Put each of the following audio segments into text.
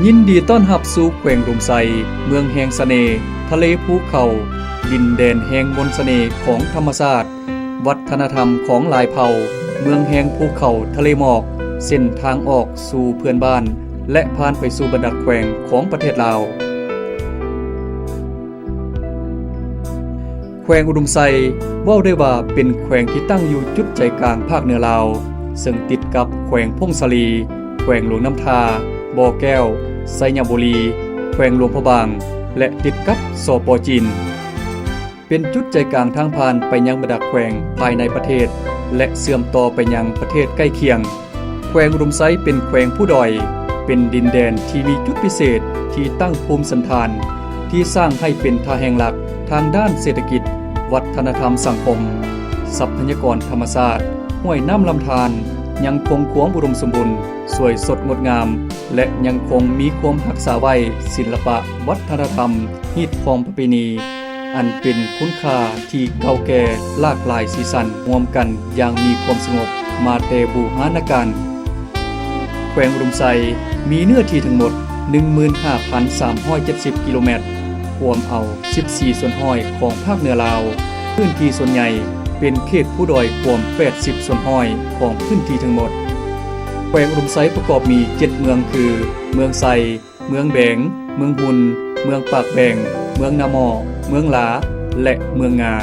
ยินดีต้อนรับสู่แขวงรุมไซเมืองแห่งเสน่ห์ทะเลภูเขาดินแดนแห่งมนต์เสน่ห์ของธรรมชาติวัฒนธรรมของหลายเผ่าเมืองแห่งภูเขาทะเลหมอกเส้นทางออกสู่เพื่อนบ้านและผ่านไปสู่บรรดาแขวงของประเทศลาวแขวงอุดมไซเว้าได้ว่าเป็นแขวงที่ตั้งอยู่จุดใจกลางภาคเหนือลาวซึ่งติดกับแขวงพงสลีแขวงหลวงน้ำทาบ่อแก้วไซยบุรีแขวงหลวงพระบางและติดกับสป.จีนเป็นจุดใจกลางทางผ่านไปยังบรรดาแขวงภายในประเทศและเชื่อมต่อไปยังประเทศใกล้เคียงแขวงอุดมไซเป็นแขวงผู้ดอยเป็นดินแดนที่มีจุดพิเศษที่ตั้งภูมิสันฐานที่สร้างให้เป็นท่าแห่งหลักทางด้านเศรษฐกิจวัฒนธรรมสังคมทรัพยากรธรรมชาติห้วยน้ำลำธารยังคงความอุดมสมบูรณ์สวยสดงดงามและยังคงมีความรักษาไว้ศิลปะวัฒนธรรมฮีตของประเพณีอันเป็นคุณค่าที่เก่าแก่หลากหลายสีสันร่วมกันอย่างมีความสงบมาแต่บูหานการแขวงอุดมไซมีเนื้อที่ทั้งหมด 15,370 กิโลเมตรรวมเอา 14 ส่วนห้อยของภาคเหนือลาวพื้นที่ส่วนใหญ่เป็นเขตผู้ดอยรวม 80 ส่วนห้อยของพื้นที่ทั้งหมดแขวงอุดมไซประกอบมี 7 เมืองคือเมืองไซเมืองแบงเมืองหุนเมืองปากแบงเมืองนามอเมืองหลาและเมืองงา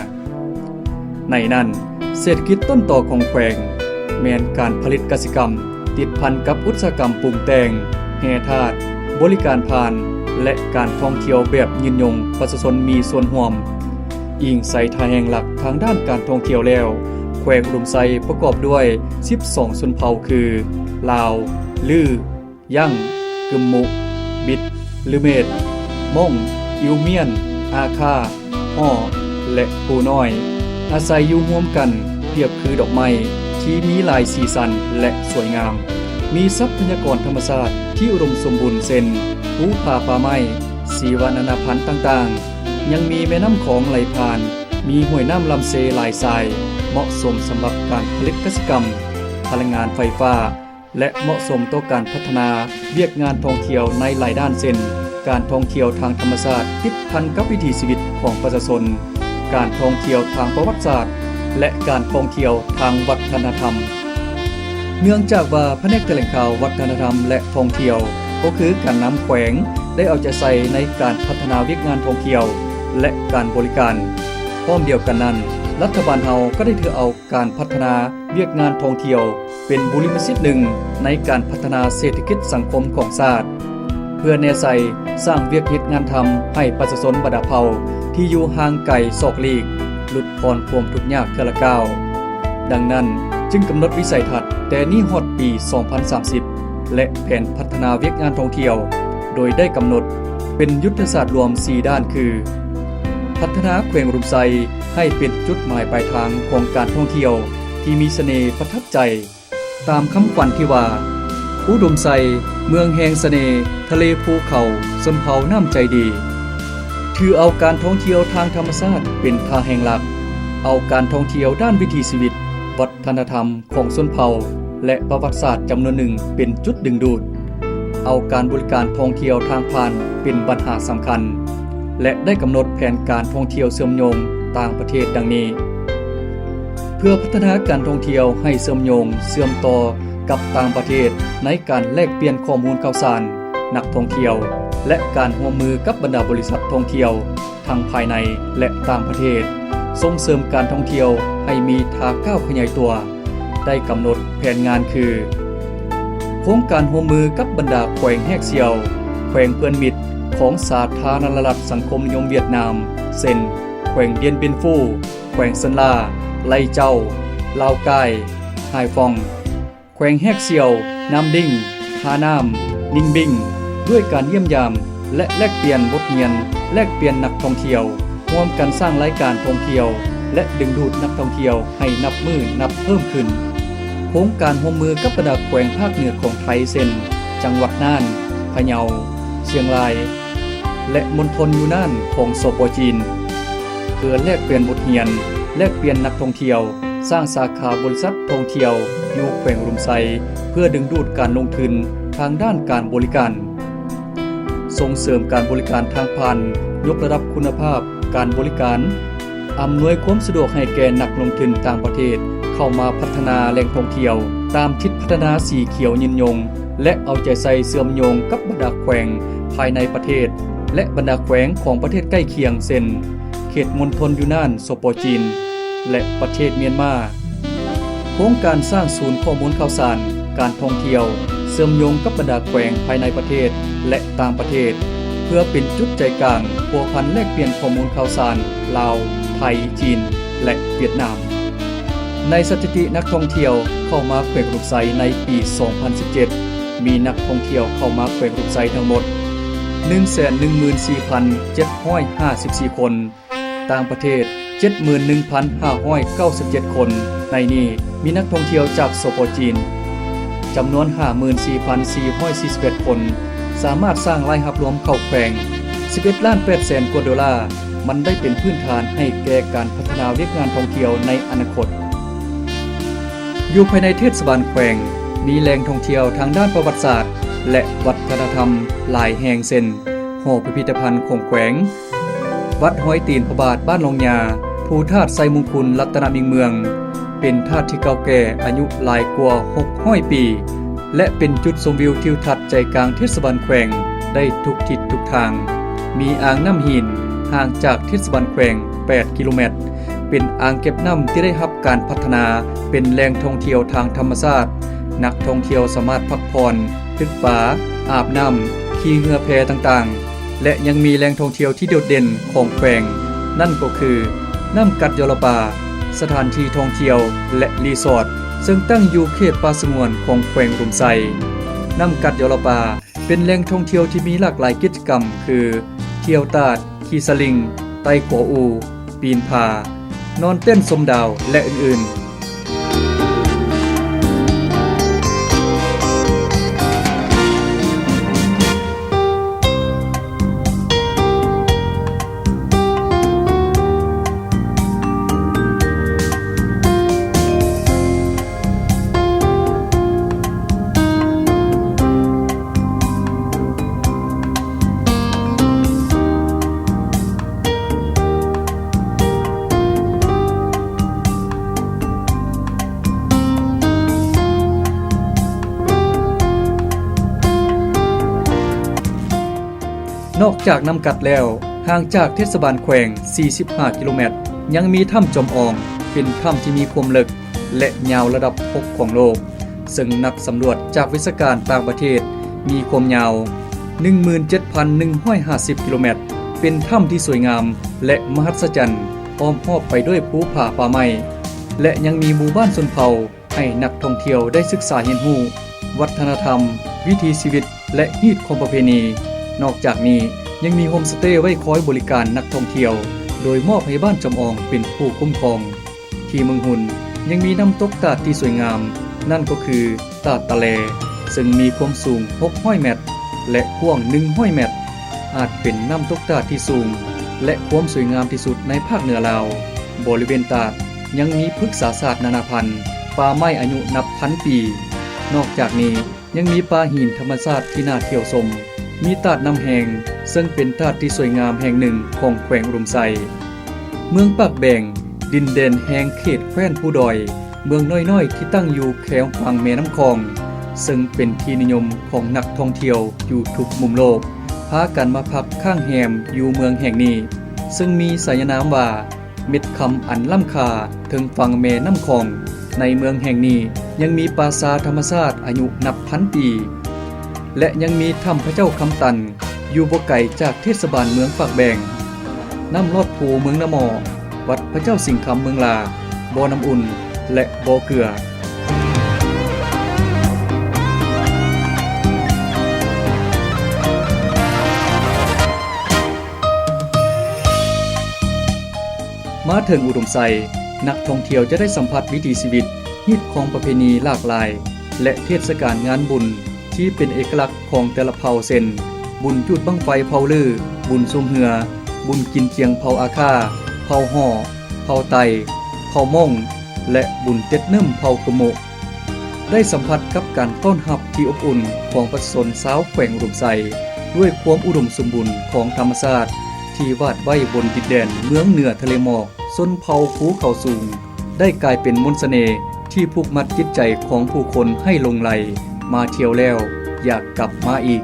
ในนั้นเศรษฐกิจต้นต่อของแขวงแม้นการผลิตกสิกรรมติดพันกับอุตสาหกรรมปรุงแต่งแห่ธาตุบริการผ่านและการท่องเที่ยวแบบยืนยงประชาชนมีส่วนร่วมอิงใส่ท่าแห่งหลักทางด้านการท่องเที่ยวแล้วแขวงอุดมไซประกอบด้วย12ชนเผ่าคือลาวลือยั่งกึมมุบิดลือเมดม่งอิวเมียนอาคาฮ้อและปูน้อยอาศัยอยู่ร่วมกันเปรียบคือดอกไม้ที่มีหลายสีสันและสวยงามมีทรัพยากรธรรมชาติที่อุดมสมบูรณ์เช่นภูผาป่าไม้สีวานานาพันธุ์ต่างๆยังมีแม่น้ำของไหลผ่านมีห้วยน้ำลำเซหลายสายเหมาะสมสำหรับการผลิตกสิกรรมพลังงานไฟฟ้าและเหมาะสมต่อการพัฒนาเวียกงานท่องเที่ยวในหลายด้านเช่นการท่องเที่ยวทางธรรมชาติติดพันกับวิถีชีวิตของประชาชนการท่องเที่ยวทางประวัติศาสตร์และการท่องเที่ยวทางวัฒนธรรมเนื่องจากว่าแผนกแถลงข่าววัฒนธรรมและท่องเที่ยวก็คือการนำแขวงได้เอาใจใส่ในการพัฒนาเวียกงานท่องเที่ยวและการบริการพร้อมเดียวกันนั้นรัฐบาลเฮาก็ได้ถือเอาการพัฒนาเวียกงานท่องเที่ยวเป็นบุริมสิทธิ์หนึ่งในการพัฒนาเศรษฐกิจสังคมของชาติเพื่อแน่ใจสร้างเวียกเฮ็ดงานทำให้ประชาชนบรรดาเผ่าที่อยู่ห่างไกลศอกลีกหลุดพ้นความทุกข์ยากเทื่อละก้าวดังนั้นจึงกำหนดวิสัยทัศน์แต่นี้ฮอดปี 2030 และแผนพัฒนาเวียกงานท่องเที่ยวโดยได้กำหนดเป็นยุทธศาสตร์รวม 4 ด้านคือพัฒนาแขวงอุดมไซให้เป็นจุดหมายปลายทางของการท่องเที่ยวที่มีเสน่ห์ประทับใจตามคำขวัญที่ว่าอุดมไซเมืองแห่งเสน่ห์ทะเลภูเขาชนเผ่าน้ำใจดีถือเอาการท่องเที่ยวทางธรรมชาติเป็นท่าแห่งหลักเอาการท่องเที่ยวด้านวิถีชีวิตวัฒนธรรมของชนเผ่าและประวัติศาสตร์จำนวนหนึ่งเป็นจุดดึงดูดเอาการบริการท่องเที่ยวทางผ่านเป็นปัญหาสำคัญและได้กำหนดแผนการท่องเที่ยวเชื่อมโยงต่างประเทศดังนี้เพื่อพัฒนาการท่องเที่ยวให้เชื่อมโยงเชื่อมต่อกับต่างประเทศในการแลกเปลี่ยนข้อมูลข่าวสารนักท่องเที่ยวและการร่วมมือกับบรรดาบริษัทท่องเที่ยวทั้งภายในและต่างประเทศส่งเสริมการท่องเที่ยวให้มีท่าก้าวขยายตัวได้กำหนดแผนงานคือโครงการร่วมมือกับบรรดาแขวงแฮกเซียวแขวงเพื่อนมิตรของสาธารณรัฐสังคมนิยมเวียดนามเช่นแขวงเดียนเบียนฟู่แขวงซันลาไลเจ้าลาวกายไฮฟองแขวงแฮกเซียวน้ำดิ่งฮาน้ำนิ่งบิงด้วยการเยี่ยมยามและแลกเปลี่ยนบทเรียนแลกเปลี่ยนนักท่องเที่ยวร่วมกันสร้างรายการท่องเที่ยวและดึงดูดนักท่องเที่ยวให้นับมือนับเพิ่มขึ้นโครงการร่วมมือกับบรรดาแขวงภาคเหนือของไทยเช่นจังหวัดน่านพะเยาเชียงรายและมณฑลยูนานของสป.จีนเพื่อแลกเปลี่ยนบทเรียนแลกเปลี่ยนนักท่องเที่ยวสร้างสาขาบริษัทท่องเที่ยวอยู่แขวงอุดมไซเพื่อดึงดูดการลงทุนทางด้านการบริการ ส่งเสริมการบริการทางผ่านยกระดับคุณภาพการบริการอำนวยความสะดวกให้แก่นักลงทุนต่างประเทศเข้ามาพัฒนาแหล่งท่องเที่ยวตามทิศพัฒนาสีเขียวยืนยงและเอาใจใส่เสื่อมโยงกับบรรดาแขวงภายในประเทศและบรรดาแขวงของประเทศใกล้เคียงเช่นเขตมณฑลยูนานสปจีนและประเทศเมียนมาโครงการสร้างศูนย์ข้อมูลข่าวสารการท่องเที่ยวเชื่อมโยงกับบรรดาแขวงภายในประเทศและต่างประเทศเพื่อเป็นจุดใจกลางพัวพันแลกเปลี่ยนข้อมูลข่าวสารลาวไทยจีนและเวียดนามในสถิตินักท่องเที่ยวเข้ามาแขวงรูปไซในปี 2017 มีนักท่องเที่ยวเข้ามาแขวงรูปไซทั้งหมด 114,754 คนต่างประเทศ 71,597 คนในนี้มีนักท่องเที่ยวจากสปจีนจำนวน 54,441 คนสามารถสร้างรายรับรวมเข้าแขวง 11,800,000 กว่าดอลลาร์มันได้เป็นพื้นฐานให้แก่การพัฒนาเวียกงานท่องเที่ยวในอนาคตอยู่ภายในเทศบาลแขวงมีแหล่งท่องเที่ยวทางด้านประวัติศาสตร์และวัฒนธรรมหลายแห่งเช่นหอพิพิธภัณฑ์ของแขวงวัดห้อยตีนพระบาทบ้านลงยาภูธาตุไซมงคลรัตนมิงเมืองเป็นธาตุที่เก่าแก่อายุหลายกว่า600 ปีและเป็นจุดชมวิวทิวทัศน์ใจกลางเทศบาลแขวงได้ทุกทิศทุกทางมีอ่างน้ำหินห่างจากเทศบาลแขวง8 กิโลเมตรเป็นอ่างเก็บน้ำที่ได้รับการพัฒนาเป็นแหล่งท่องเที่ยวทางธรรมชาตินักท่องเที่ยวสามารถพักผ่อนตึกป่าอาบน้ำขี่เรือแพต่างๆและยังมีแหล่งท่องเที่ยวที่โดดเด่นของแขวงนั่นก็คือน้ำกัดยอลปาสถานที่ท่องเที่ยวและรีสอร์ทซึ่งตั้งอยู่เขตป่าสงวนของแขวงรุมไซน้ำกัดยอลปาเป็นแหล่งท่องเที่ยวที่มีหลากหลายกิจกรรมคือเที่ยวตาดขี่สลิงไต่กัวอูปีนผานอนเต้นสมดาวและอื่นๆนอกจากน้ำกัดแล้วห่างจากเทศบาลแขวง45 กิโลเมตรยังมีถ้ำจอมอองเป็นถ้ำที่มีความลึกและยาวระดับ6ของโลกซึ่งนักสำรวจจากวิชาการต่างประเทศมีความยาว 17,150 กิโลเมตรเป็นถ้ำที่สวยงามและมหัศจรรย์อ้อมรอบไปด้วยภูผาป่าไม้และยังมีหมู่บ้านชนเผ่าให้นักท่องเที่ยวได้ศึกษาเรียนรู้วัฒนธรรมวิถีชีวิตและฮีตของประเพณีนอกจากนี้ยังมีโฮมสเตย์ไว้คอยบริการนักท่องเที่ยวโดยมอบให้บ้านจำอองเป็นผู้คุ้มครองที่เมืองหุนยังมีน้ำตกตาดที่สวยงามนั่นก็คือตาดตะแลซึ่งมีความสูง600 เมตรและกว้าง100 เมตรอาจเป็นน้ำตกตาดที่สูงและความสวยงามที่สุดในภาคเหนือลาวบริเวณตาดยังมีพฤกษาศาสตร์นานาพันธุ์ป่าไม้อายุนับพันปีนอกจากนี้ยังมีป่าหินธรรมชาติที่น่าเที่ยวชมมีตาดน้ำแหงซึ่งเป็นตาดที่สวยงามแห่งหนึ่งของแขวงรุมไซเมืองปากแบ่งดินแดนแห่งเขตแคว้นผู้ดอยเมืองน้อยๆที่ตั้งอยู่แขวฝั่งแม่น้ำคองซึ่งเป็นที่นิยมของนักท่องเที่ยวอยู่ทุกมุมโลกพากันมาพักข้างแหมอยู่เมืองแห่งนี้ซึ่งมีสายนามว่าเม็ดคำอันล้ำค่าถึงฝั่งแม่น้ำคองในเมืองแห่งนี้ยังมีปราสาทธรรมชาติอายุนับพันปีและยังมีถ้ำพระเจ้าคำตันอยู่บ่ไกลจากเทศบาลเมืองปากแบงน้ำลอดภูเมืองนำหมอวัดพระเจ้าสิงห์คำเมืองลาบ่อน้ำอุ่นและบ่อเกลือมาถึงอุดมไซนักท่องเที่ยวจะได้สัมผัสวิถีชีวิตฮีตของประเพณีหลากหลายและเทศกาลงานบุญที่เป็นเอกลักษณ์ของแต่ละเผ่าเช่นบุญจุดบั้งไฟเผ่าลือบุญซุมเหือบุญกินเจียงเผ่าอาคาเผ่าห่อเผ่าไตเผ่าม่งและบุญเต็ดนึ่มเผ่ากะโมกได้สัมผัสกับการต้อนรับที่อบอุ่นของประชาชนชาวแขวงรุมไซ ด้วยความอุดมสมบูรณ์ของธรรมชาติที่วาดไว้บนดินแดนเมืองเหนือทะเลหมอกส้นเผาภูเขาสูงได้กลายเป็นมนต์เสน่ห์ที่ผูกมัดจิตใจของผู้คนให้หลงไหลมาเที่ยวแล้วอยากกลับมาอีก